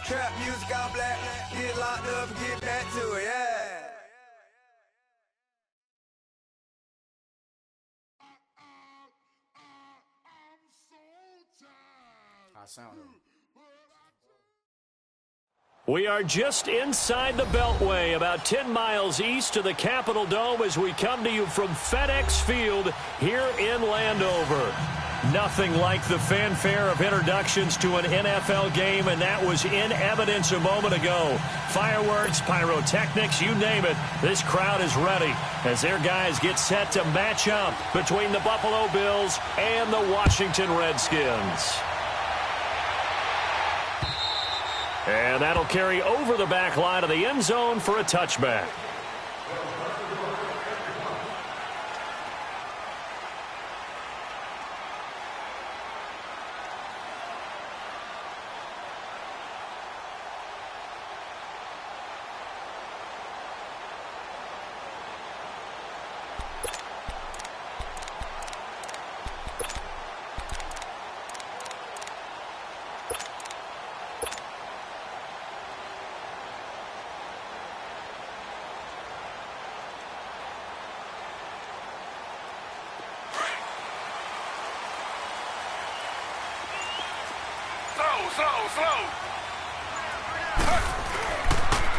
Trap music, I'm black. Get locked up and get back to it, yeah. I sound it. We are just inside the Beltway, about 10 miles east of the Capitol Dome as we come to you from FedEx Field here in Landover. Nothing like the fanfare of introductions to an NFL game, and that was in evidence a moment ago. Fireworks, pyrotechnics, you name it. This crowd is ready as their guys get set to match up between the Buffalo Bills and the Washington Redskins. And that'll carry over the back line of the end zone for a touchback.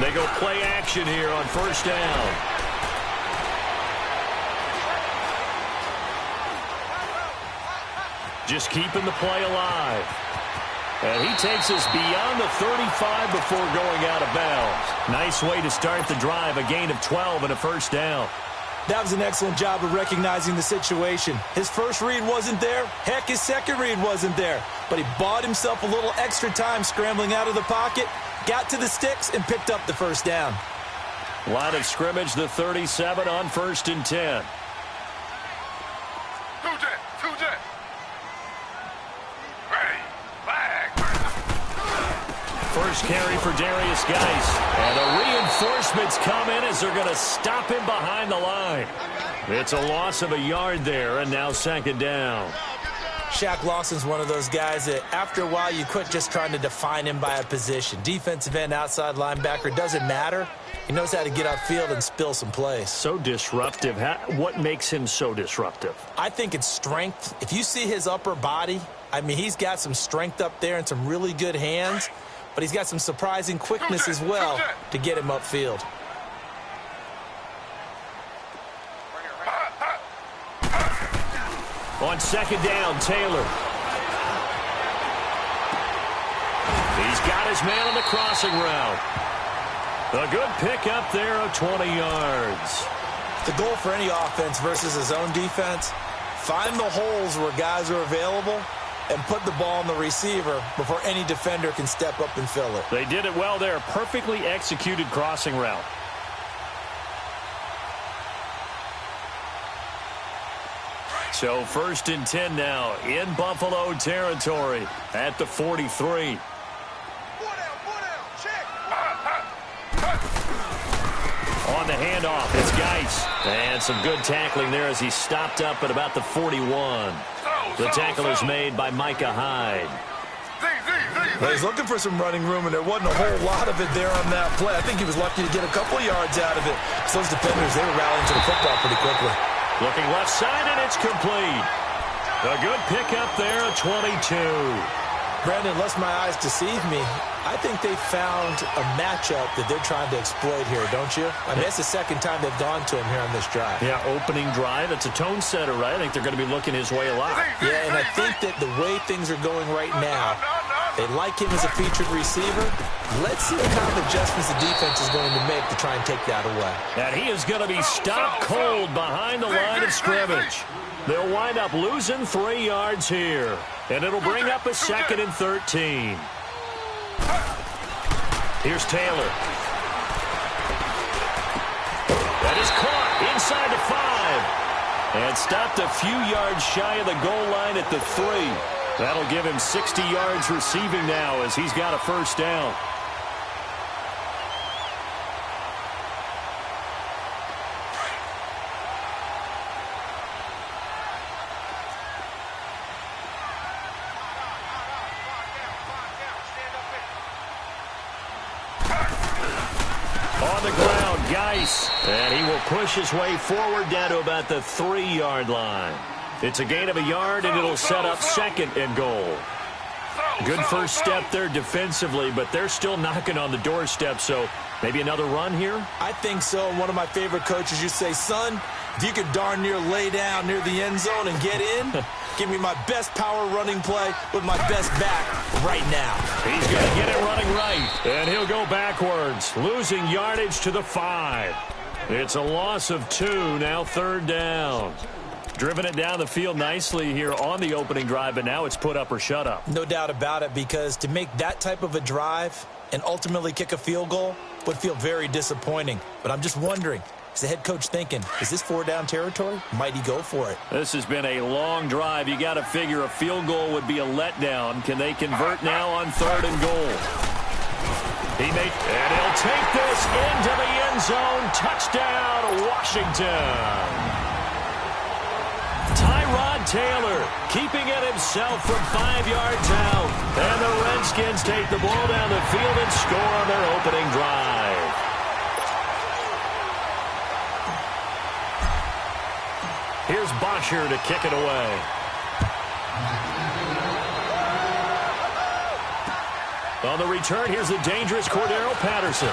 They go play action here on first down. Just keeping the play alive. And he takes us beyond the 35 before going out of bounds. Nice way to start the drive, a gain of 12 and a first down. That was an excellent job of recognizing the situation. His first read wasn't there. Heck, his second read wasn't there. But he bought himself a little extra time scrambling out of the pocket, got to the sticks, and picked up the first down. Line of scrimmage, the 37 on 1st and 10. First carry for Darius Geis. And the reinforcements come in as they're going to stop him behind the line. It's a loss of a yard there, and now second down. Shaq Lawson's one of those guys that after a while you quit just trying to define him by a position. Defensive end, outside linebacker, doesn't matter. He knows how to get upfield and spill some plays. So disruptive. What makes him so disruptive? I think it's strength. If you see his upper body, I mean, he's got some strength up there and some really good hands, but he's got some surprising quickness as well to get him upfield. On second down, Taylor. He's got his man on the crossing route. A good pick up there of 20 yards. The goal for any offense versus his own defense, find the holes where guys are available and put the ball on the receiver before any defender can step up and fill it. They did it well there. Perfectly executed crossing route. So 1st and 10 now in Buffalo territory at the 43. On the handoff, it's Geis. And some good tackling there as he stopped up at about the 41. The tackle is made by Micah Hyde. Well, he's looking for some running room, and there wasn't a whole lot of it there on that play. I think he was lucky to get a couple of yards out of it. So those defenders, they were rallying to the football pretty quickly. Looking left side, and it's complete. A good pickup there at 22. Brandon, unless my eyes deceive me, I think they found a matchup that they're trying to exploit here, don't you? I mean, it's the second time they've gone to him here on this drive. Yeah, opening drive. It's a tone setter, right? I think they're going to be looking his way a lot. Yeah, and I think that the way things are going right now, they like him as a featured receiver. Let's see what kind of adjustments the defense is going to make to try and take that away. And he is going to be stopped cold behind the line of scrimmage. They'll wind up losing 3 yards here. And it'll bring up a 2nd and 13. Here's Taylor. That is caught inside the 5. And stopped a few yards shy of the goal line at the 3. That'll give him 60 yards receiving now as he's got a first down. On the ground, Geis. And he will push his way forward down to about the 3-yard line. It's a gain of a yard, and it'll set up 2nd and goal. Good first step there defensively, but they're still knocking on the doorstep, so maybe another run here? I think so. One of my favorite coaches used to say, son, if you could darn near lay down near the end zone and get in, give me my best power running play with my best back right now. He's going to get it running right, and he'll go backwards, losing yardage to the 5. It's a loss of 2, now 3rd down. Driven it down the field nicely here on the opening drive, but now it's put up or shut up. No doubt about it, because to make that type of a drive and ultimately kick a field goal would feel very disappointing. But I'm just wondering, is the head coach thinking, is this 4-down territory? Might he go for it? This has been a long drive. You got to figure a field goal would be a letdown. Can they convert now on 3rd and goal? And he'll take this into the end zone. Touchdown, Washington. Tyrod Taylor keeping it himself from 5 yards out. And the Redskins take the ball down the field and score on their opening drive. Here's Bosher to kick it away. On the return, here's the dangerous Cordero Patterson.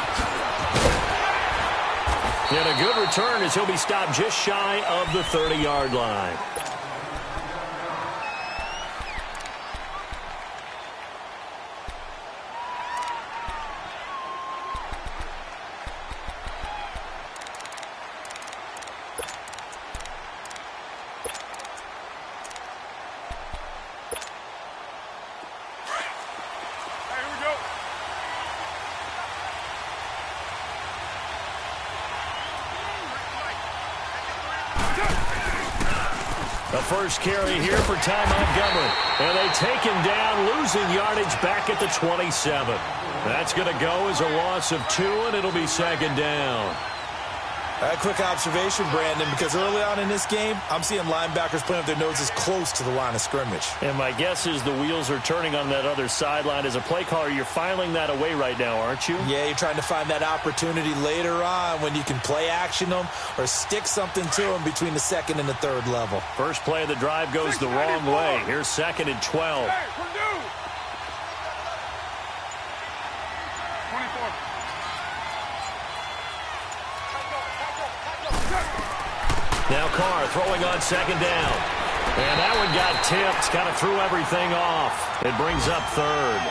And a good return as he'll be stopped just shy of the 30-yard line. The first carry here for Ty Montgomery. And they take him down, losing yardage back at the 27. That's going to go as a loss of 2, and it'll be 2nd down. A quick observation, Brandon, because early on in this game, I'm seeing linebackers playing with their noses close to the line of scrimmage. And my guess is the wheels are turning on that other sideline. As a play caller, you're filing that away right now, aren't you? Yeah, you're trying to find that opportunity later on when you can play action them or stick something to them between the 2nd and the 3rd level. First play of the drive goes the wrong way. Here's 2nd and 12. Now Carr throwing on 2nd down. And that one got tipped. Kind of threw everything off. It brings up 3rd.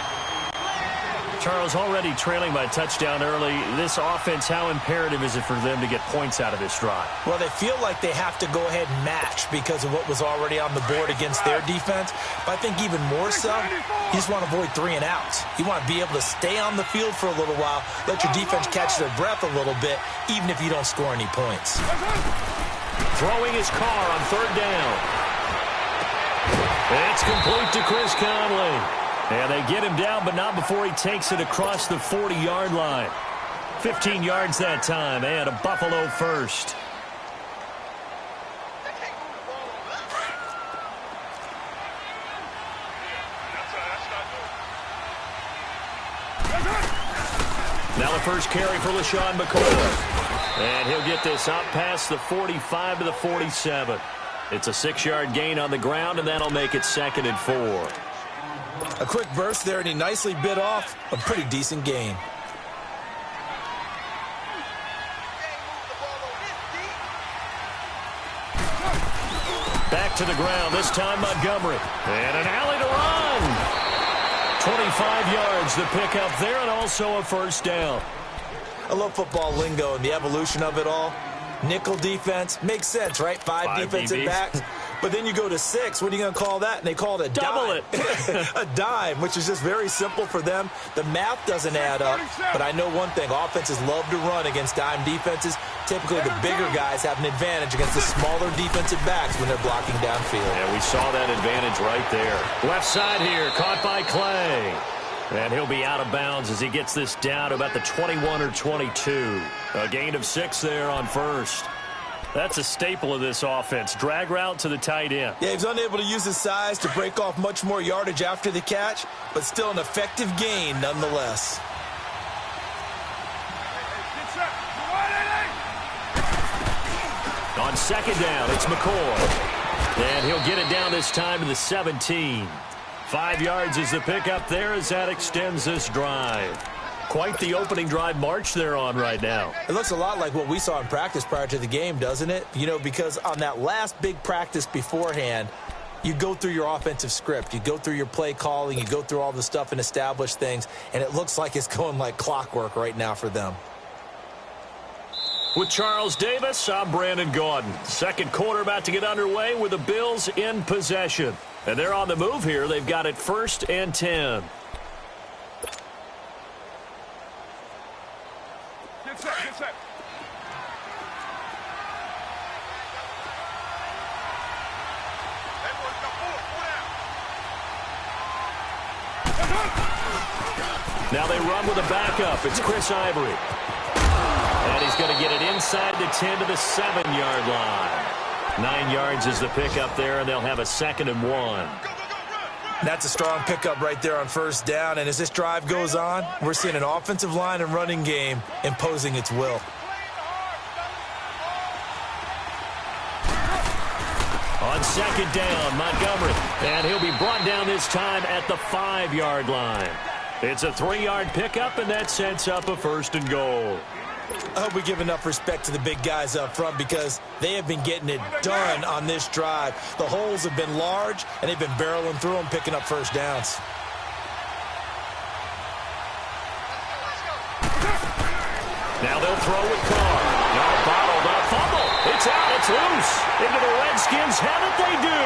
Charles, already trailing by touchdown early. This offense, how imperative is it for them to get points out of this drive? Well, they feel like they have to go ahead and match because of what was already on the board against their defense. But I think even more so, you just want to avoid 3 and outs. You want to be able to stay on the field for a little while, let your defense catch their breath a little bit, even if you don't score any points. Throwing his Carr on 3rd down. It's complete to Chris Conley. And they get him down, but not before he takes it across the 40-yard line. 15 yards that time, and a Buffalo first. Now the first carry for LaShawn McCoy. And he'll get this up past the 45 to the 47. It's a 6-yard gain on the ground, and that'll make it 2nd and 4. A quick burst there, and he nicely bit off a pretty decent gain. Back to the ground, this time Montgomery. And an alley to run. 25 yards to pick up there, and also a 1st down. I love football lingo and the evolution of it all. Nickel defense makes sense, right? 5 defensive backs. But then you go to 6. What are you going to call that? And they call it a double dime. A dime, which is just very simple for them. The math doesn't add up. But I know one thing. Offenses love to run against dime defenses. Typically, the bigger guys have an advantage against the smaller defensive backs when they're blocking downfield. Yeah, we saw that advantage right there. Left side here, caught by Clay. And he'll be out of bounds as he gets this down to about the 21 or 22. A gain of 6 there on 1st. That's a staple of this offense. Drag route to the tight end. Yeah, he's unable to use his size to break off much more yardage after the catch, but still an effective gain nonetheless. On second down, it's McCoy. And he'll get it down this time to the 17. 5 yards is the pickup there as that extends this drive. Quite the opening drive march they're on right now. It looks a lot like what we saw in practice prior to the game, doesn't it? You know, because on that last big practice beforehand, you go through your offensive script. You go through your play calling. You go through all the stuff and establish things. And it looks like it's going like clockwork right now for them. With Charles Davis, I'm Brandon Gaudin. Second quarter about to get underway with the Bills in possession. And they're on the move here. They've got it 1st and 10. Get set. Now they run with a backup. It's Chris Ivory. And he's going to get it inside the 10 to the 7-yard line. 9 yards is the pickup there, and they'll have a 2nd and 1. That's a strong pickup right there on 1st down. And as this drive goes on, we're seeing an offensive line and running game imposing its will. On 2nd down, Montgomery. And he'll be brought down this time at the 5-yard line. It's a 3-yard pickup, and that sets up a 1st and goal. I hope we give enough respect to the big guys up front because they have been getting it done on this drive. The holes have been large, and they've been barreling through them, picking up 1st downs. Now they'll throw with Carr. Now bottled up. Fumble. It's out. It's loose. Into the Redskins. Have it they do.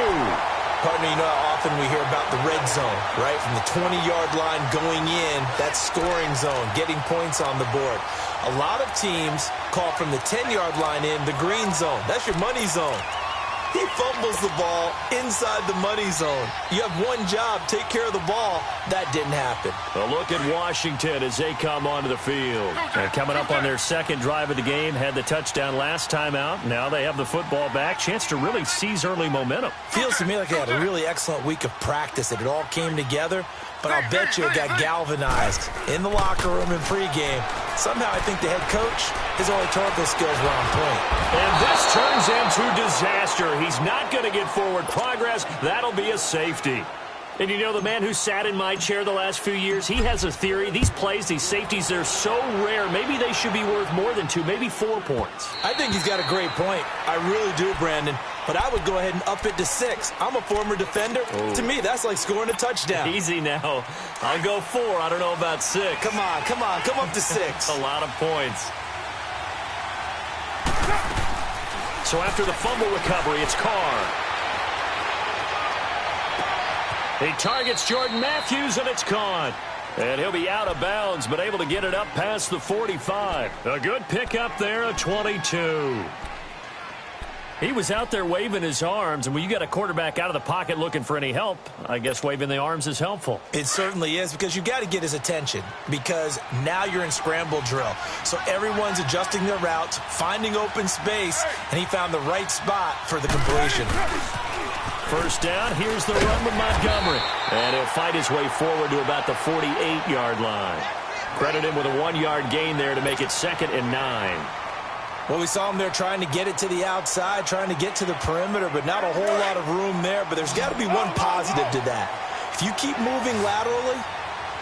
Partner, you know how often we hear about the red zone, right? From the 20-yard line going in, that's scoring zone, getting points on the board. A lot of teams call from the 10-yard line in the green zone. That's your money zone. He fumbles the ball inside the money zone. You have one job, take care of the ball. That didn't happen. A look at Washington as they come onto the field. And coming up on their 2nd drive of the game, had the touchdown last time out. Now they have the football back. Chance to really seize early momentum. Feels to me like they had a really excellent week of practice. It all came together. But I'll bet you it got galvanized in the locker room in pregame. Somehow I think the head coach, his rhetorical skills were on point. And this turns into disaster. He's not going to get forward progress. That'll be a safety. And you know, the man who sat in my chair the last few years, he has a theory. These plays, these safeties, they're so rare. Maybe they should be worth more than 2, maybe 4 points. I think he's got a great point. I really do, Brandon. But I would go ahead and up it to 6. I'm a former defender. To me, that's like scoring a touchdown. Easy now. I'll go 4. I don't know about 6. Come on. Come up to 6. A lot of points. So after the fumble recovery, it's Carr. He targets Jordan Matthews, and it's caught. And he'll be out of bounds, but able to get it up past the 45. A good pickup there, a 22. He was out there waving his arms, and when you got a quarterback out of the pocket looking for any help, I guess waving the arms is helpful. It certainly is, because you've got to get his attention, because now you're in scramble drill. So everyone's adjusting their routes, finding open space, and he found the right spot for the completion. 1st down, here's the run with Montgomery. And he'll fight his way forward to about the 48-yard line. Credit him with a 1-yard gain there to make it 2nd and 9. Well, we saw him there trying to get it to the outside, trying to get to the perimeter, but not a whole lot of room there. But there's got to be one positive to that. If you keep moving laterally,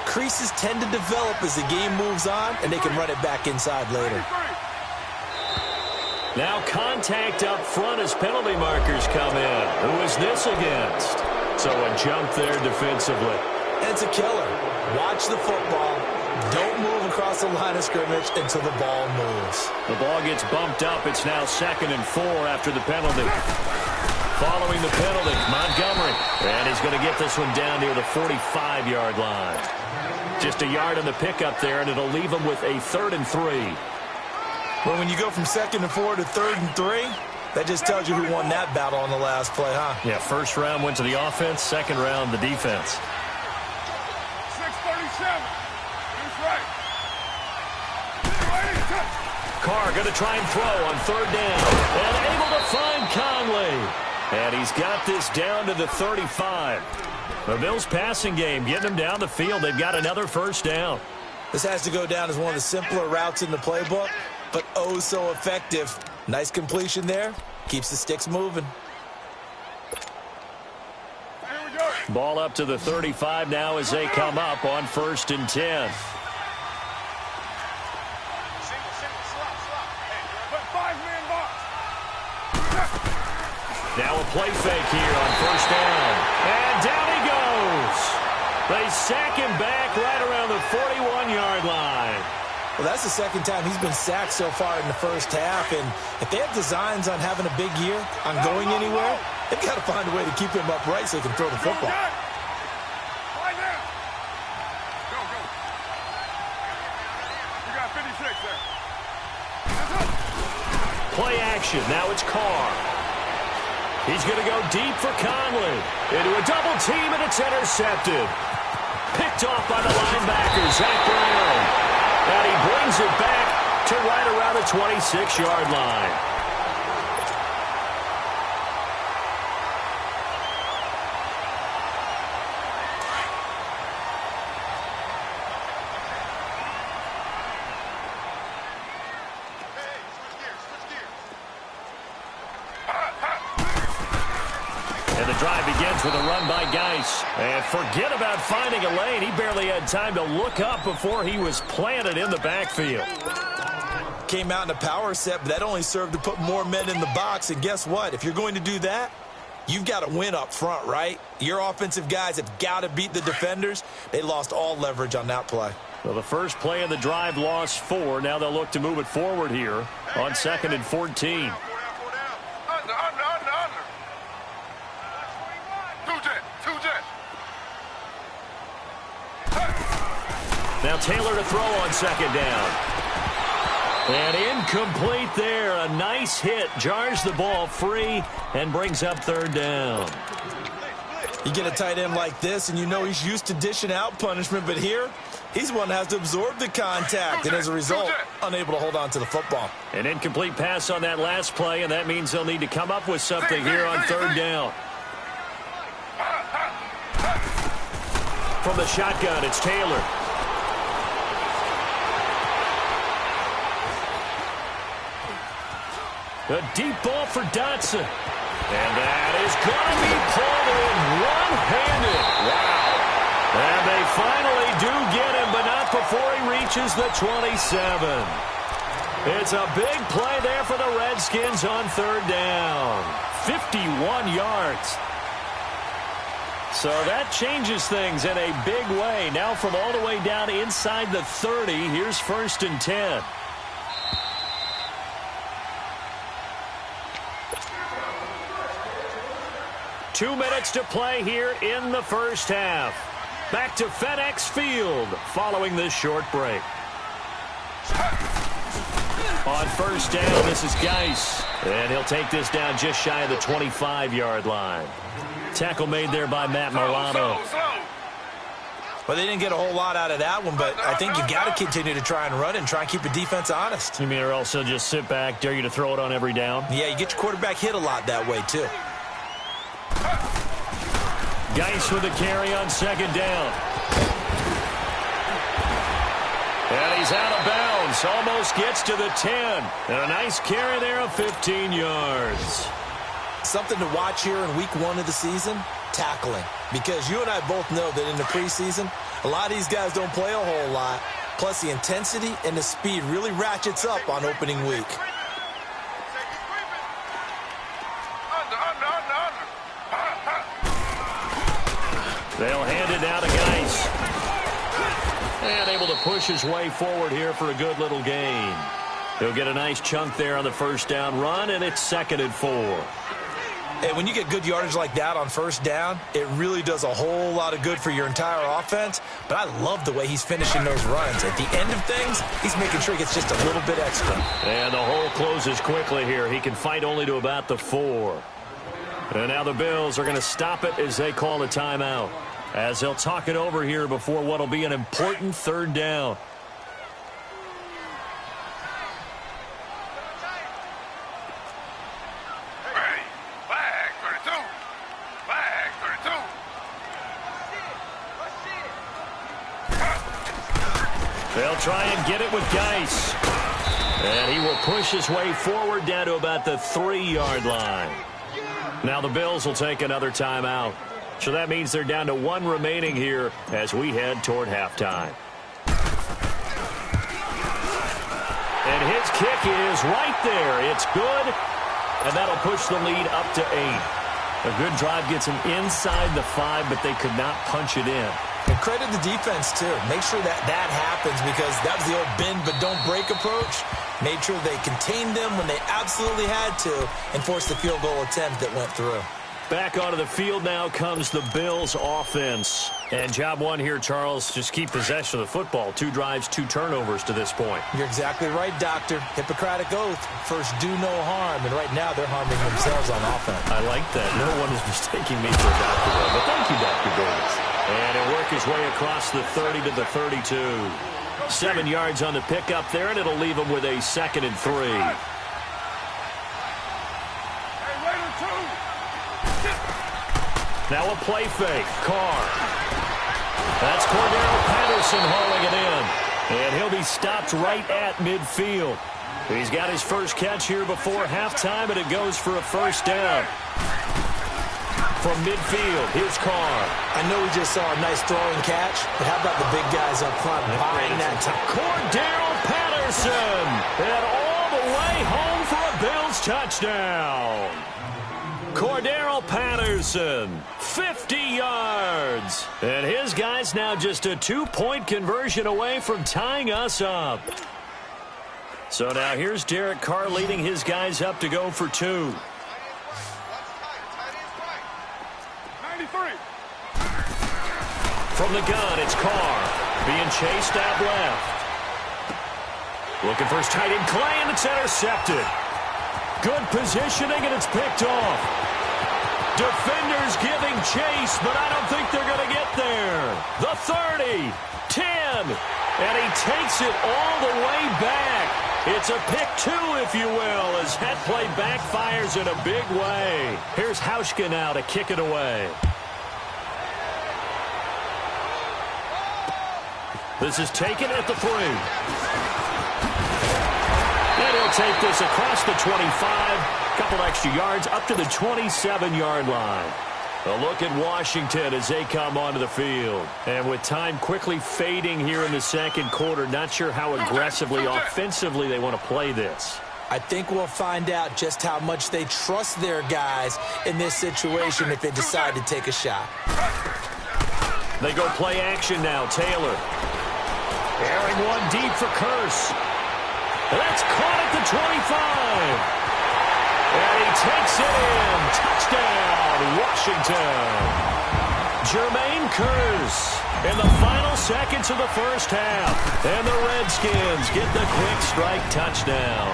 creases tend to develop as the game moves on, and they can run it back inside later. Now contact up front as penalty markers come in. Who is this against? So a jump there defensively. It's a killer. Watch the football. Don't move across the line of scrimmage until the ball moves. The ball gets bumped up. It's now 2nd and 4 after the penalty. Following the penalty, Montgomery. And he's going to get this one down near the 45-yard line. Just a yard on the pickup there, and it'll leave him with a 3rd and 3. Well, when you go from 2nd and 4 to 3rd and 3, that just tells you who won that battle on the last play, huh? Yeah, 1st round went to the offense, 2nd round the defense. 637. He's right. Carr going to try and throw on 3rd down. And able to find Conley. And he's got this down to the 35. The Bills' passing game getting them down the field. They've got another 1st down. This has to go down as one of the simpler routes in the playbook, but oh so effective. Nice completion there, Keeps the sticks moving. Ball up to the 35 now as they come up on 1st and 10. Now a play fake here on 1st down. And down he goes. They sack him back right around the 41-yard line. Well, that's the second time he's been sacked so far in the first half. And if they have designs on having a big year, on going anywhere, they've got to find a way to keep him upright so he can throw the football. Play action. Now it's Carr. He's going to go deep for Conley. Into a double team, and it's intercepted. Picked off by the linebacker, Zach Brown. And he brings it back to right around the 26-yard line. And the drive begins with a run by Geis. And forget about finding a lane. He barely had time to look up before he was planted in the backfield. Came out in a power set, but that only served to put more men in the box. And guess what? If you're going to do that, you've got to win up front, right? Your offensive guys have got to beat the defenders. They lost all leverage on that play. Well, the first play of the drive lost 4. Now they'll look to move it forward here on 2nd and 14. Now Taylor to throw on 2nd down. And incomplete there. A nice hit. Jars the ball free and brings up 3rd down. You get a tight end like this, and you know he's used to dishing out punishment, but here, he's one that has to absorb the contact, and as a result, unable to hold on to the football. An incomplete pass on that last play, and that means they'll need to come up with something here on 3rd down. From the shotgun, it's Taylor. A deep ball for Dotson. And that is going to be pulled in one-handed. Wow. And they finally do get him, but not before he reaches the 27. It's a big play there for the Redskins on 3rd down. 51 yards. So that changes things in a big way. Now from all the way down inside the 30, here's 1st and 10. Two minutes to play here in the first half. Back to FedEx Field following this short break. On 1st down, this is Geis. And he'll take this down just shy of the 25-yard line. Tackle made there by Matt Milano. Well, they didn't get a whole lot out of that one, but I think you got to continue to try and run and try and keep the defense honest. You mean or also just sit back, dare you to throw it on every down? Yeah, you get your quarterback hit a lot that way, too. Geis with the carry on 2nd down. And he's out of bounds. Almost gets to the 10. And a nice carry there of 15 yards. Something to watch here in week 1 of the season, tackling. Because you and I both know that in the preseason, a lot of these guys don't play a whole lot. Plus, the intensity and the speed really ratchets up on opening week. They'll hand it down to Geis. And able to push his way forward here for a good little gain. He'll get a nice chunk there on the 1st down run, and it's 2nd and 4. And when you get good yardage like that on 1st down, it really does a whole lot of good for your entire offense. But I love the way he's finishing those runs. At the end of things, he's making sure he gets just a little bit extra. And the hole closes quickly here. He can fight only to about the 4. And now the Bills are going to stop it as they call a timeout. As they'll talk it over here before what will be an important 3rd down. They'll try and get it with Geis. And he will push his way forward down to about the 3-yard line. Now the Bills will take another timeout. So that means they're down to 1 remaining here as we head toward halftime. And his kick is right there. It's good. And that'll push the lead up to 8. A good drive gets them inside the 5, but they could not punch it in. And credit the defense, too. Make sure that happens because that was the old bend but don't break approach. Made sure they contained them when they absolutely had to and forced the field goal attempt that went through. Back onto the field now comes the Bills offense. And job one here, Charles, just keep possession of the football. 2 drives, 2 turnovers to this point. You're exactly right, Doctor. Hippocratic oath. First, do no harm. And right now, they're harming themselves on offense. I like that. No one is mistaking me for a doctor, though. But thank you, Dr. Davis. And he'll work his way across the 30 to the 32. 7 yards on the pickup there, and it'll leave him with a 2nd and 3. Now a play fake. Carr. That's Cordero Patterson hauling it in. And he'll be stopped right at midfield. He's got his first catch here before halftime, and it goes for a first down. From midfield, here's Carr. I know we just saw a nice throwing catch, but how about the big guys up front buying that time? Cordero Patterson. And all the way home for a Bills touchdown. Cordero Patterson, 50 yards. And his guys now just a 2-point conversion away from tying us up. So now here's Derek Carr leading his guys up to go for 2. 93. From the gun, it's Carr being chased out left. Looking for his tight end, Clay, and it's intercepted. Good positioning, and it's picked off. Defenders giving chase, but I don't think they're going to get there. The 30, 10, and he takes it all the way back. It's a pick 2, if you will, as that play backfires in a big way. Here's Hauschka now to kick it away. This is taken at the 3. And he'll take this across the 25. Couple extra yards up to the 27-yard line. A look at Washington as they come onto the field. And with time quickly fading here in the second quarter, not sure how aggressively, offensively they want to play this. I think we'll find out just how much they trust their guys in this situation if they decide to take a shot. They go play action now. Taylor. Airing one deep for Curse. That's caught at the 25. And he takes it in. Touchdown, Washington. Jermaine Curse in the final seconds of the first half. And the Redskins get the quick strike touchdown.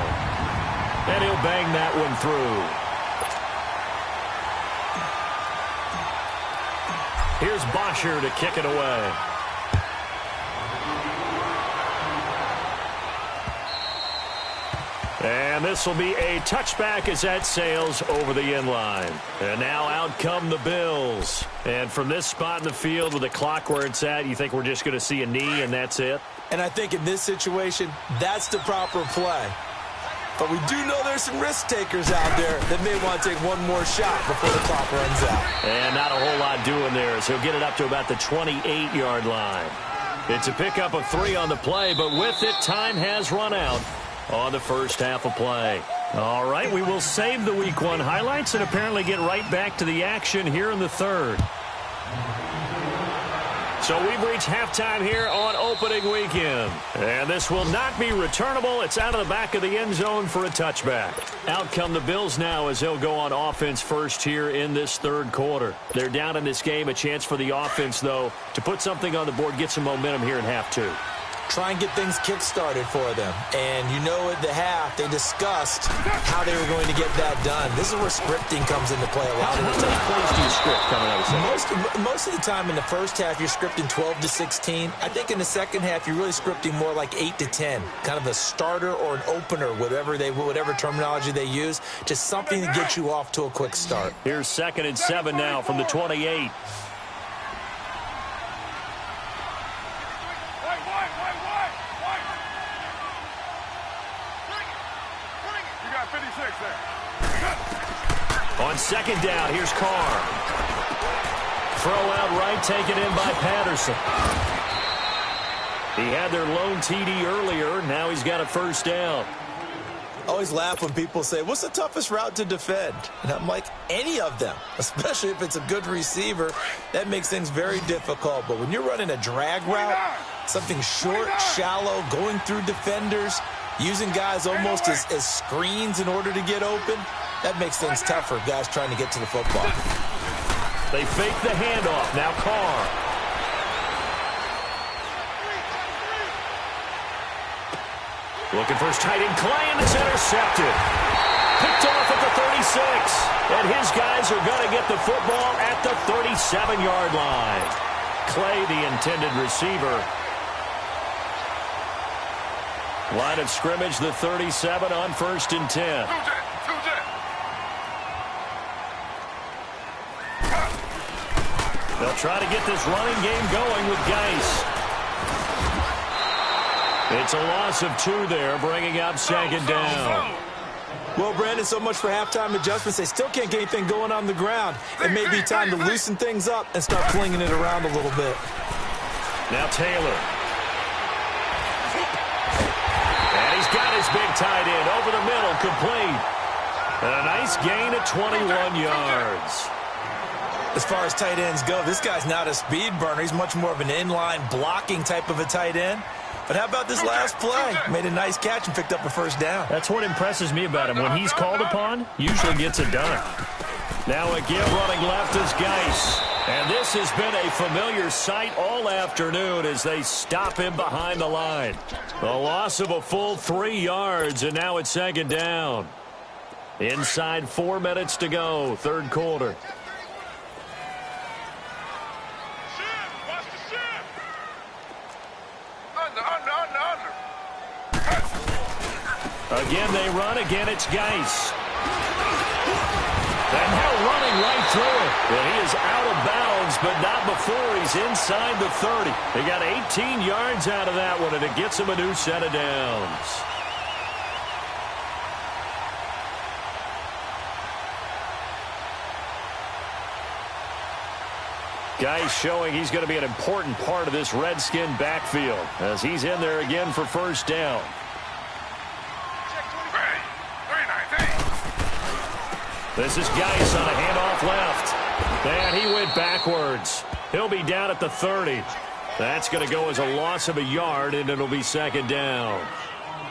And he'll bang that one through. Here's Bosher to kick it away. And this will be a touchback as that sails over the end line. And now out come the Bills. And from this spot in the field with the clock where it's at, you think we're just going to see a knee and that's it? And I think in this situation, that's the proper play. But we do know there's some risk takers out there that may want to take one more shot before the clock runs out. And not a whole lot doing there as he'll get it up to about the 28-yard line. It's a pickup of 3 on the play, but with it, time has run out on the first half of play. All right, we will save the Week 1 highlights and apparently get right back to the action here in the third. So we've reached halftime here on opening weekend. And this will not be returnable. It's out of the back of the end zone for a touchback. Out come the Bills now as they'll go on offense first here in this third quarter. They're down in this game. A chance for the offense, though, to put something on the board, get some momentum here in half 2. Try and get things kick-started for them. And you know at the half, they discussed how they were going to get that done. This is where scripting comes into play a lot of the time. How many plays do you script coming out of Most of the time in the first half, you're scripting 12 to 16. I think in the second half, you're really scripting more like 8 to 10. Kind of a starter or an opener, whatever terminology they use. Just something to get you off to a quick start. Here's 2nd and 7 now from the 28. On second down, here's Carr. Throw out right, taken in by Patterson. He had their lone TD earlier. Now he's got a first down. I always laugh when people say, what's the toughest route to defend? And I'm like, any of them, especially if it's a good receiver. That makes things very difficult. But when you're running a drag route, something short, shallow, going through defenders, using guys almost as screens in order to get open, that makes things tougher, guys trying to get to the football. They fake the handoff. Now Carr. Looking for his tight end, Clay, and it's intercepted. Picked off at the 36. And his guys are going to get the football at the 37-yard line. Clay, the intended receiver. Line of scrimmage, the 37 on 1st and 10. They'll try to get this running game going with Geis. It's a loss of 2 there, bringing up second down. Well, Brandon, so much for halftime adjustments. They still can't get anything going on the ground. It may be time to loosen things up and start flinging it around a little bit. Now Taylor. And he's got his big tight end over the middle, complete. And a nice gain at 21 yards. As far as tight ends go, this guy's not a speed burner. He's much more of an inline blocking type of a tight end. But how about this last play? Made a nice catch and picked up a first down. That's what impresses me about him. When he's called upon, usually gets it done. Now again running left is Geis. And this has been a familiar sight all afternoon as they stop him behind the line. A loss of a full 3 yards, and now it's second down. Inside 4 minutes to go, third quarter. Again, they run. Again, it's Geis. And now running right through it. And he is out of bounds, but not before he's inside the 30. They got 18 yards out of that one, and it gets him a new set of downs. Geis showing he's going to be an important part of this Redskin backfield as he's in there again for first down. This is Geis on a handoff left. And he went backwards. He'll be down at the 30. That's going to go as a loss of a yard, and it'll be second down.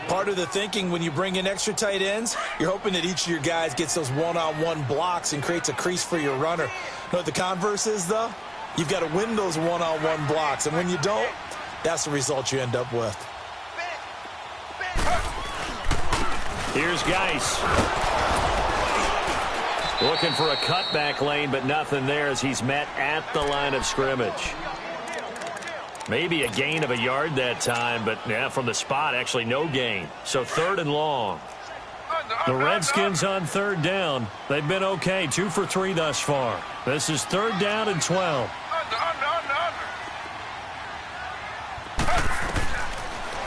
Part of the thinking when you bring in extra tight ends, you're hoping that each of your guys gets those one-on-one blocks and creates a crease for your runner. You know what the converse is, though? You've got to win those one-on-one blocks, and when you don't, that's the result you end up with. Here's Geis. Looking for a cutback lane, but nothing there as he's met at the line of scrimmage. Maybe a gain of a yard that time, but yeah, from the spot, actually no gain. So third and long. The Redskins on third down. They've been okay, 2 for 3 thus far. This is third down and 12.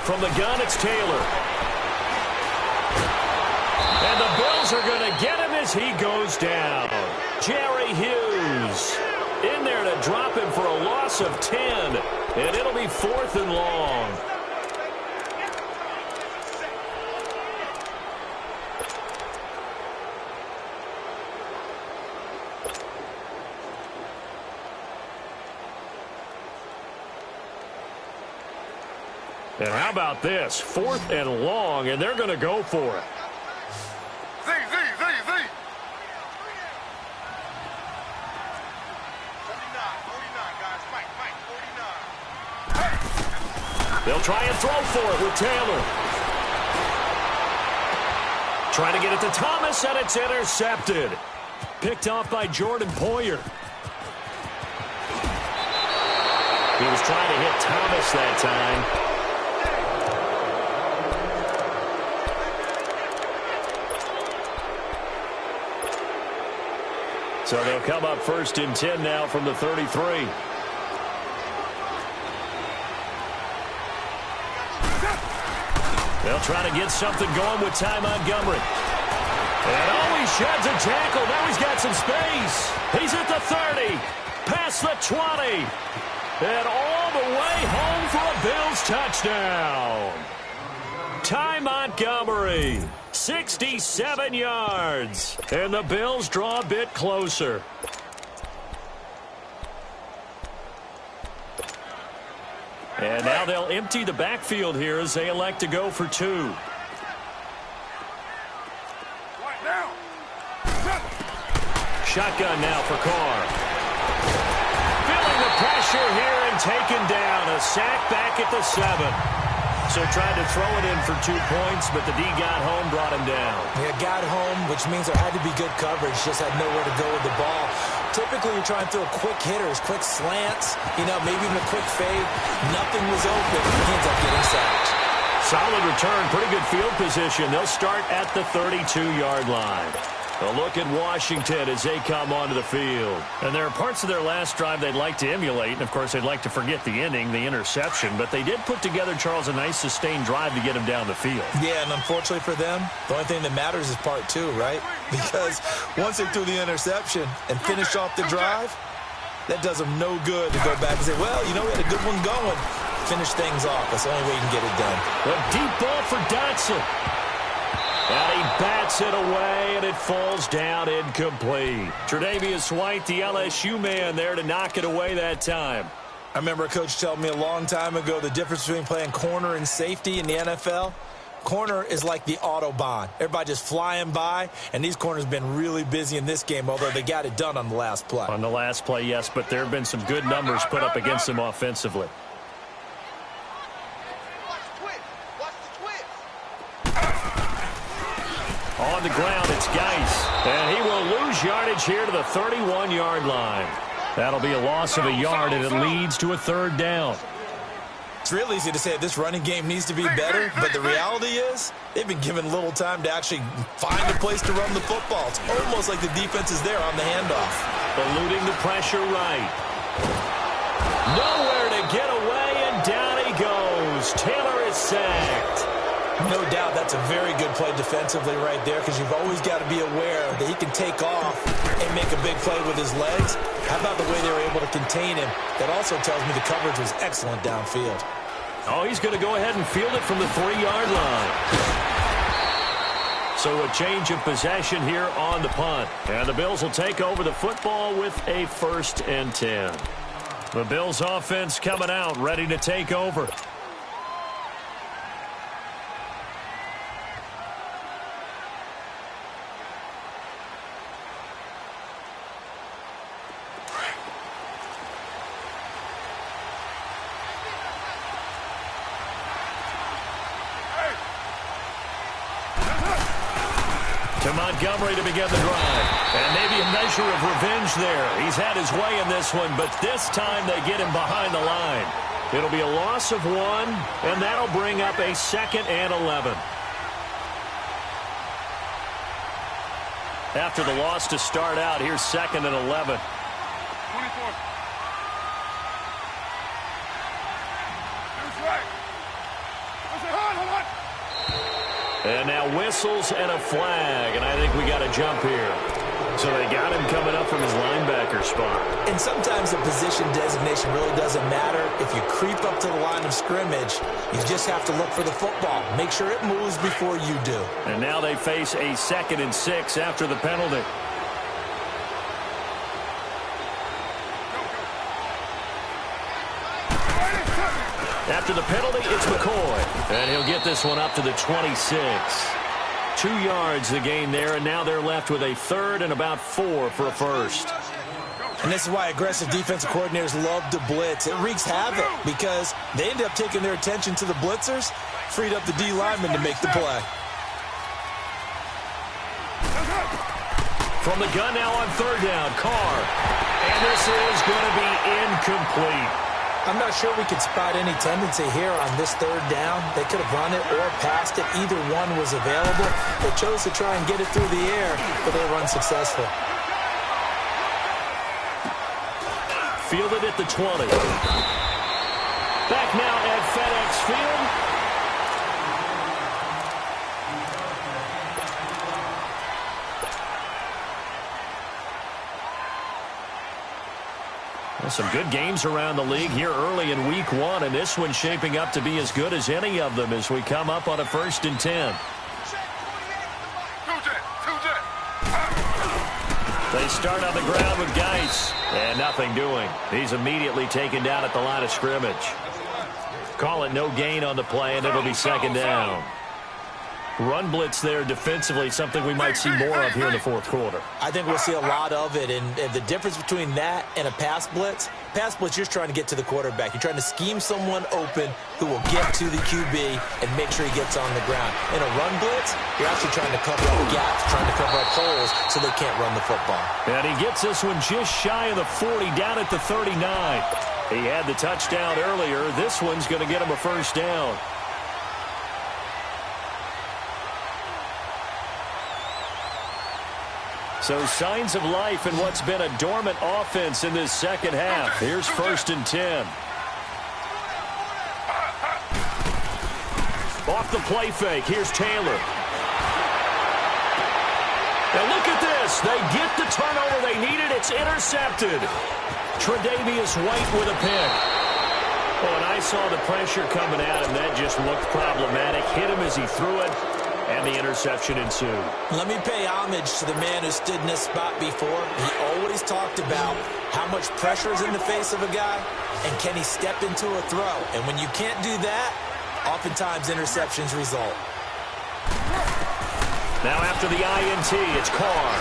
From the gun, it's Taylor. And the Bills are going to get him as he goes down. Jerry Hughes in there to drop him for a loss of 10. And it'll be 4th and long. And how about this? 4th and long, and they're going to go for it. They'll try and throw for it with Taylor. Trying to get it to Thomas, and it's intercepted. Picked off by Jordan Poyer. He was trying to hit Thomas that time. So they'll come up 1st and 10 now from the 33. They'll try to get something going with Ty Montgomery. And he sheds a tackle. Now he's got some space. He's at the 30, past the 20, and all the way home for a Bills touchdown. Ty Montgomery, 67 yards, and the Bills draw a bit closer. And now they'll empty the backfield here as they elect to go for two. Shotgun now for Carr. Feeling the pressure here and taken down. A sack back at the 7. So tried to throw it in for 2 points, but the D got home, brought him down. Yeah, got home, which means there had to be good coverage. Just had nowhere to go with the ball. Typically, you're trying to throw quick hitters, quick slants, maybe even a quick fade. Nothing was open. He ends up getting sacked. Solid return, pretty good field position. They'll start at the 32-yard line. A look at Washington as they come onto the field. And there are parts of their last drive they'd like to emulate. And, of course, they'd like to forget the inning, the interception. But they did put together, Charles, a nice sustained drive to get him down the field. Yeah, and unfortunately for them, the only thing that matters is part two, right? Because once they threw the interception and finished off the drive, that does them no good to go back and say, well, we had a good one going. Finish things off. That's the only way you can get it done. A deep ball for Dotson. And he bats it away, and it falls down incomplete. Tre'Davious White, the LSU man, there to knock it away that time. I remember a coach telling me a long time ago the difference between playing corner and safety in the NFL. Corner is like the Autobahn. Everybody just flying by, and these corners have been really busy in this game, although they got it done on the last play. On the last play, yes, but there have been some good numbers put up against them offensively. On the ground, it's Geis. And he will lose yardage here to the 31-yard line. That'll be a loss of a yard, and it leads to a third down. It's real easy to say this running game needs to be better, but the reality is they've been given little time to actually find a place to run the football. It's almost like the defense is there on the handoff. Eluding the pressure right. Nowhere to get away, and down he goes. Taylor is sacked. No doubt that's a very good play defensively right there, because you've always got to be aware that he can take off and make a big play with his legs. How about the way they were able to contain him? That also tells me the coverage was excellent downfield. Oh, he's going to go ahead and field it from the 3-yard line. So a change of possession here on the punt. And the Bills will take over the football with a 1st and 10. The Bills offense coming out, ready to take over. To Montgomery to begin the drive. And maybe a measure of revenge there. He's had his way in this one, but this time they get him behind the line. It'll be a loss of 1, and that'll bring up a 2nd and 11. After the loss to start out, here's 2nd and 11. 24. And now whistles and a flag, and I think we got a jump here. So they got him coming up from his linebacker spot. And sometimes the position designation really doesn't matter. If you creep up to the line of scrimmage, you just have to look for the football. Make sure it moves before you do. And now they face a 2nd and 6 after the penalty. After the penalty, it's McCoy. And he'll get this one up to the 26. 2 yards the gain there, and now they're left with a 3rd and about 4 for a 1st. And this is why aggressive defensive coordinators love to blitz. It wreaks havoc because they end up taking their attention to the blitzers, freed up the D lineman to make the play. From the gun now on 3rd down, Carr. And this is going to be incomplete. I'm not sure we could spot any tendency here on this 3rd down. They could have run it or passed it. Either one was available. They chose to try and get it through the air, but they were unsuccessful. Fielded at the 20. Back now at FedEx Field. Some good games around the league here early in week 1, and this one's shaping up to be as good as any of them as we come up on a 1st and 10. They start on the ground with Geis, and nothing doing. He's immediately taken down at the line of scrimmage. Call it no gain on the play, and it'll be 2nd down. Run blitz there defensively, something we might see more of here in the 4th quarter. I think we'll see a lot of it, and the difference between that and a pass blitz, you're trying to get to the quarterback. You're trying to scheme someone open who will get to the QB and make sure he gets on the ground. In a run blitz, you're actually trying to cover up gaps, trying to cover up holes so they can't run the football. And he gets this one just shy of the 40, down at the 39. He had the touchdown earlier. This one's going to get him a 1st down. So signs of life in what's been a dormant offense in this 2nd half. Here's 1st and 10. Off the play fake. Here's Taylor. Now look at this. They get the turnover they needed. It's intercepted. Tre'Davious White with a pick. Oh, and I saw the pressure coming at him. That just looked problematic. Hit him as he threw it. And the interception ensued. Let me pay homage to the man who stood in this spot before. He always talked about how much pressure is in the face of a guy, and can he step into a throw. And when you can't do that, oftentimes interceptions result. Now after the INT, it's Carr.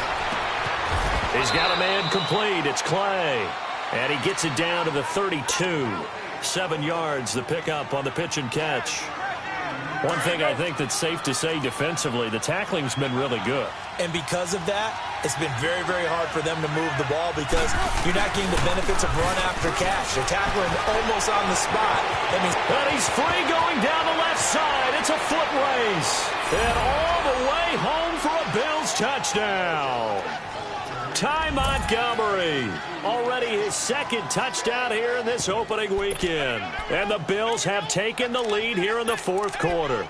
He's got a man complete. It's Clay. And he gets it down to the 32. 7 yards, the pickup on the pitch and catch. One thing I think that's safe to say defensively, the tackling's been really good. And because of that, it's been very, very hard for them to move the ball because you're not getting the benefits of run after catch. They're tackling almost on the spot. That means and he's free going down the left side. It's a foot race. And all the way home for a Bills touchdown. Ty Montgomery, already his 2nd touchdown here in this opening weekend. And the Bills have taken the lead here in the 4th quarter.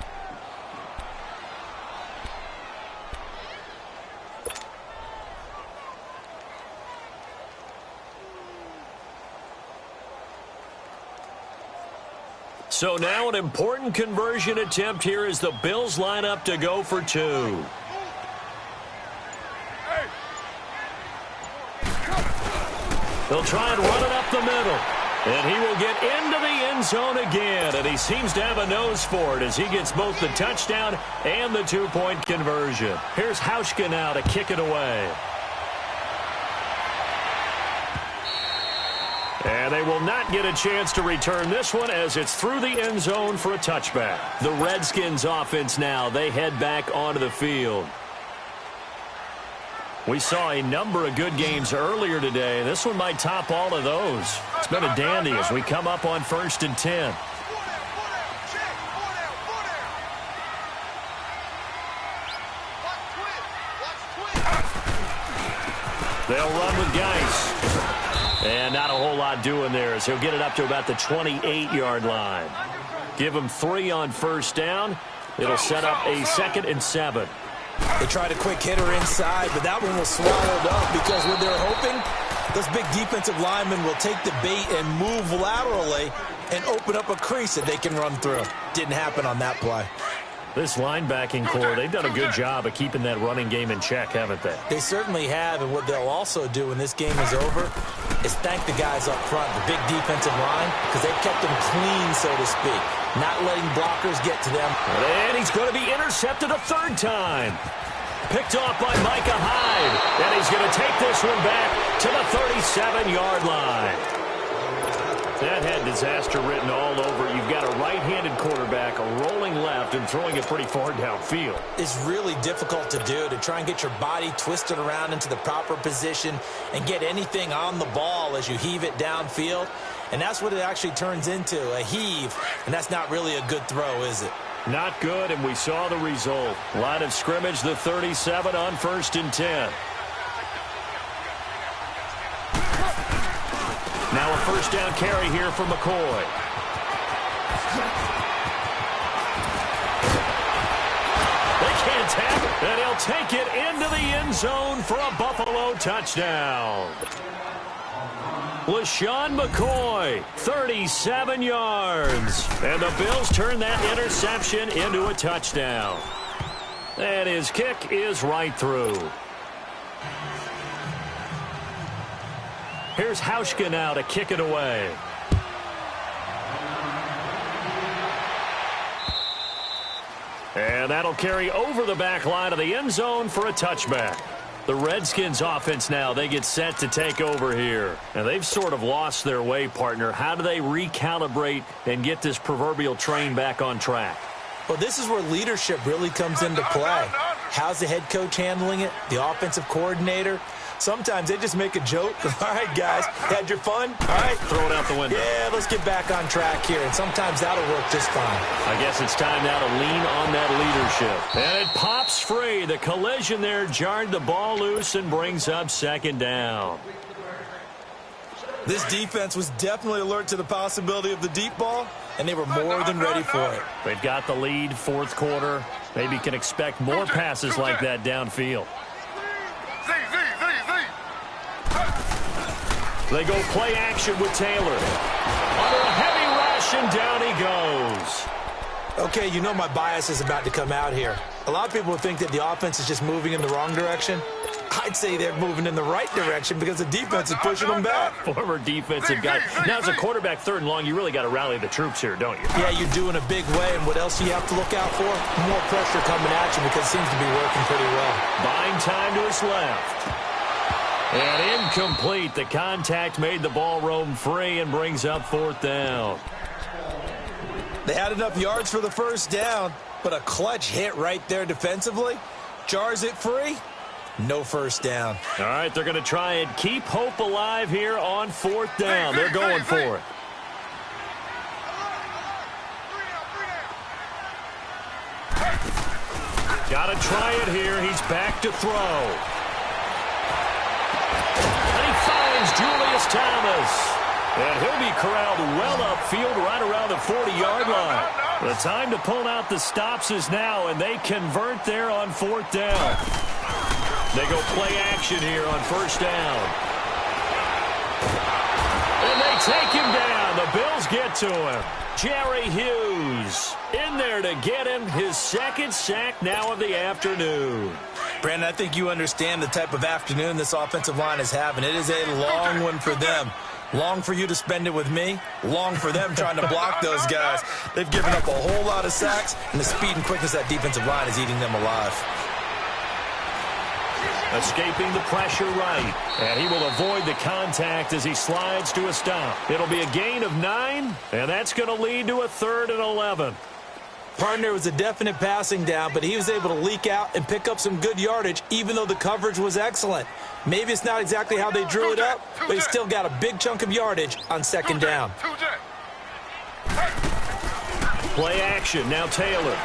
So now an important conversion attempt here as the Bills line up to go for 2. They'll try and run it up the middle. And he will get into the end zone again. And he seems to have a nose for it as he gets both the touchdown and the 2-point conversion. Here's Hauschka now to kick it away. And they will not get a chance to return this one as it's through the end zone for a touchback. The Redskins offense now, they head back onto the field. We saw a number of good games earlier today. This one might top all of those. It's been a dandy as we come up on 1st and 10. They'll run with Geis. And not a whole lot doing there as he'll get it up to about the 28-yard line. Give him 3 on 1st down. It'll set up a 2nd and 7. They tried a quick hitter inside, but that one was swallowed up because what they're hoping, those big defensive linemen will take the bait and move laterally and open up a crease that they can run through. Didn't happen on that play. This linebacking core, they've done a good job of keeping that running game in check, haven't they? They certainly have, and what they'll also do when this game is over is thank the guys up front, the big defensive line, because they've kept them clean, so to speak, not letting blockers get to them. And he's going to be intercepted a 3rd time. Picked off by Micah Hyde, and he's going to take this one back to the 37-yard line. That had disaster written all over. You've got a right-handed quarterback, a rolling left, and throwing it pretty far downfield. It's really difficult to do, to try and get your body twisted around into the proper position and get anything on the ball as you heave it downfield. And that's what it actually turns into, a heave. And that's not really a good throw, is it? Not good, and we saw the result. Line of scrimmage, the 37 on 1st and 10. Now a 1st down carry here for McCoy. They can't tap it, and he'll take it into the end zone for a Buffalo touchdown. LaShawn McCoy, 37 yards. And the Bills turn that interception into a touchdown. And his kick is right through. Here's Hauschka now to kick it away. And that'll carry over the back line of the end zone for a touchback. The Redskins offense now, they get set to take over here. And they've sort of lost their way, partner. How do they recalibrate and get this proverbial train back on track? Well, this is where leadership really comes into play. How's the head coach handling it? The offensive coordinator? Sometimes they just make a joke. All right, guys, had your fun? All right. Throw it out the window. Yeah, let's get back on track here. And sometimes that'll work just fine. I guess it's time now to lean on that leadership. And it pops free. The collision there jarred the ball loose and brings up second down. This defense was definitely alert to the possibility of the deep ball, and they were more than ready for it. They've got the lead, fourth quarter. Maybe can expect more passes like that downfield. They go play action with Taylor. Under a heavy rush, and down he goes. Okay, you know my bias is about to come out here. A lot of people would think that the offense is just moving in the wrong direction. I'd say they're moving in the right direction because the defense is pushing them back. Former defensive guy. Now, as a quarterback, third and long, you really got to rally the troops here, don't you? Yeah, you do in a big way. And what else do you have to look out for? More pressure coming at you because it seems to be working pretty well. Buying time to his left. And incomplete. The contact made the ball roam free and brings up fourth down. They had enough yards for the first down, but a clutch hit right there defensively. Jars it free. No first down. All right, they're going to try and keep hope alive here on fourth down. They're going for it. Got to try it here. He's back to throw. And he finds Julius Thomas. And he'll be corralled well upfield right around the 40-yard line. The time to pull out the stops is now, and they convert there on fourth down. They go play action here on first down. And they take him down. The Bills get to him. Jerry Hughes in there to get him his second sack now of the afternoon. Brandon, I think you understand the type of afternoon this offensive line is having. It is a long one for them. Long for you to spend it with me. Long for them trying to block those guys. They've given up a whole lot of sacks, and the speed and quickness of that defensive line is eating them alive. Escaping the pressure right. And he will avoid the contact as he slides to a stop. It'll be a gain of 9, and that's going to lead to a 3rd and 11. Partner was a definite passing down, but he was able to leak out and pick up some good yardage, even though the coverage was excellent. Maybe it's not exactly how they drew it up, but he still got a big chunk of yardage on second down. Play action, now Taylor.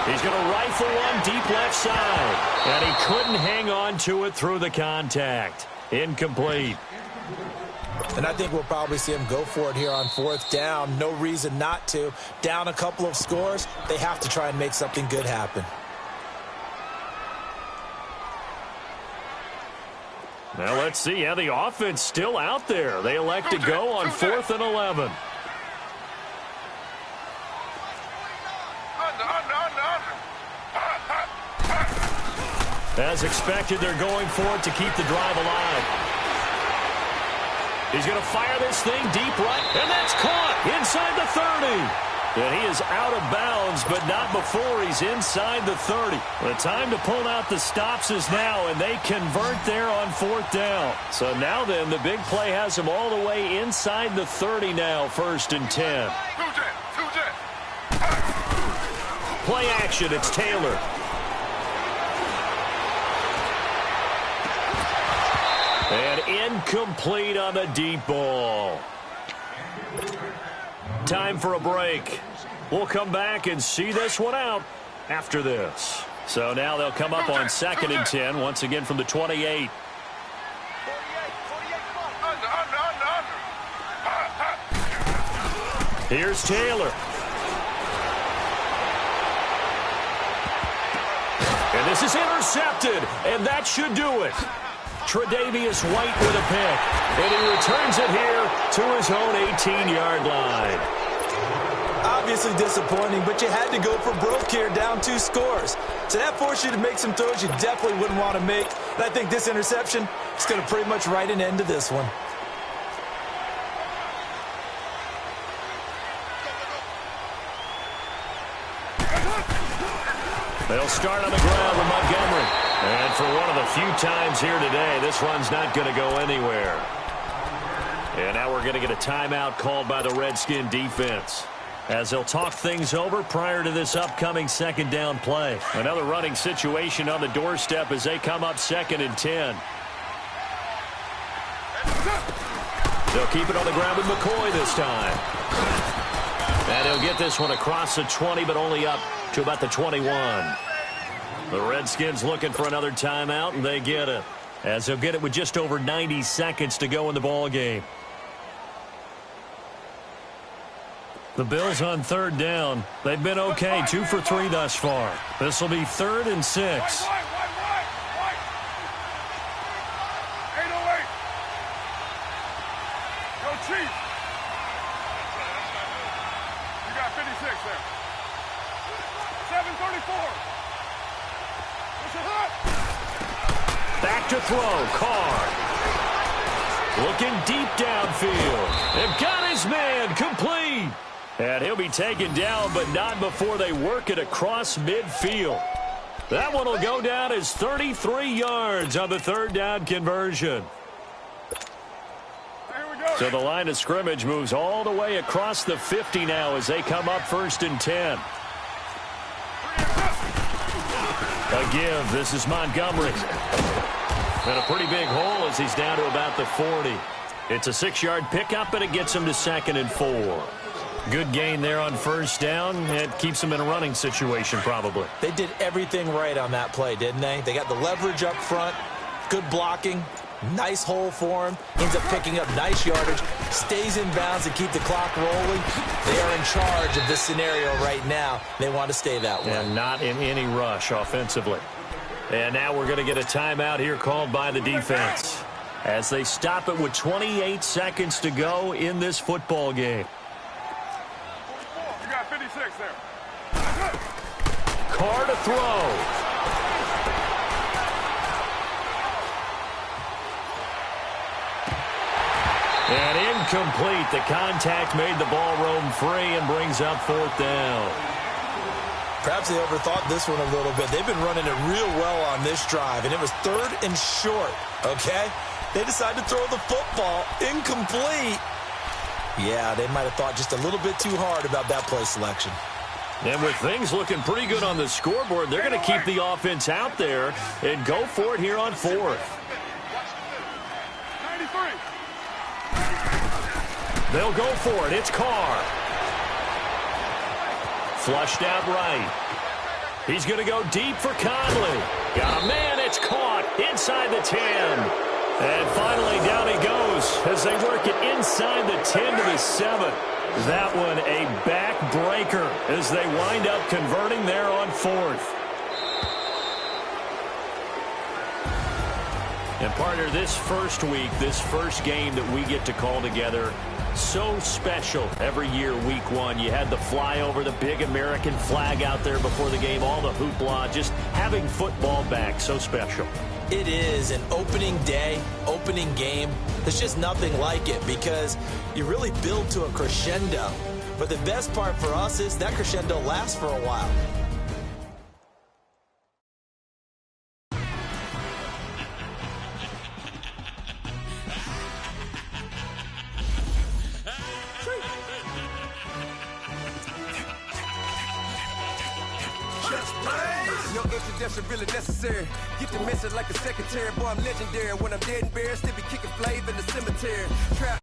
He's going to rifle one deep left side, and he couldn't hang on to it through the contact. Incomplete. And I think we'll probably see him go for it here on fourth down. No reason not to. Down a couple of scores, they have to try and make something good happen. Now let's see. Yeah, the offense still out there. They elect to go on 4th and 11. As expected, they're going for it to keep the drive alive. He's going to fire this thing deep right, and that's caught inside the 30. And he is out of bounds, but not before he's inside the 30. The time to pull out the stops is now, and they convert there on 4th down. So now then, the big play has him all the way inside the 30 now, 1st and 10. Play action, it's Taylor. And incomplete on the deep ball. Time for a break. We'll come back and see this one out after this. So now they'll come up on 2nd and 10, once again from the 28. Here's Taylor. And this is intercepted, and that should do it. Tre'Davious White with a pick. And he returns it here to his own 18-yard line. Obviously disappointing, but you had to go for broke here, down 2 scores. So that forced you to make some throws you definitely wouldn't want to make. And I think this interception is going to pretty much write an end to this one. They'll start on the ground with Montgomery. And for one of the few times here today, this run's not going to go anywhere. And now we're going to get a timeout called by the Redskin defense, as they'll talk things over prior to this upcoming second down play. Another running situation on the doorstep as they come up 2nd and 10. They'll keep it on the ground with McCoy this time. And he'll get this one across the 20, but only up to about the 21. The Redskins looking for another timeout, and they get it, as they'll get it with just over 90 seconds to go in the ball game. The Bills on 3rd down. They've been okay, 2 for 3 thus far. This will be 3rd and 6. 808. Go Chiefs. You got 56 there. 734. Push it up. Back to throw. Carr. Looking deep downfield. They've got his man. Complete. And he'll be taken down, but not before they work it across midfield. That one will go down as 33 yards on the 3rd down conversion. So the line of scrimmage moves all the way across the 50 now as they come up 1st and 10. A give. This is Montgomery. And a pretty big hole as he's down to about the 40. It's a 6-yard pickup, and it gets him to 2nd and 4. Good gain there on 1st down. It keeps them in a running situation, probably. They did everything right on that play, didn't they? They got the leverage up front, good blocking, nice hole for him, ends up picking up nice yardage, stays in bounds to keep the clock rolling. They are in charge of this scenario right now. They want to stay that way. And not in any rush offensively. And now we're going to get a timeout here called by the defense, as they stop it with 28 seconds to go in this football game. 56 there. Carr to throw. And incomplete. The contact made the ball roam free and brings up 4th down. Perhaps they overthought this one a little bit. They've been running it real well on this drive, and it was 3rd and short, okay? They decided to throw the football. Incomplete. Yeah, they might have thought just a little bit too hard about that play selection. And with things looking pretty good on the scoreboard, they're going to keep the offense out there and go for it here on 4th. 93. They'll go for it. It's Carr. Flushed out right. He's going to go deep for Conley. Got a man. It's caught inside the 10. And finally, down he goes as they work it inside the 10 to the 7. That one a backbreaker as they wind up converting there on 4th. And partner, this first week, this first game that we get to call together, so special every year, week 1. You had the flyover, the big American flag out there before the game, all the hoopla, just having football back, so special. It is an opening day, opening game. There's just nothing like it because you really build to a crescendo. But the best part for us is that crescendo lasts for a while. Your introduction really necessary. Get the message like a secretary. Boy, I'm legendary. When I'm dead and buried, still be kicking flavor in the cemetery. Trap.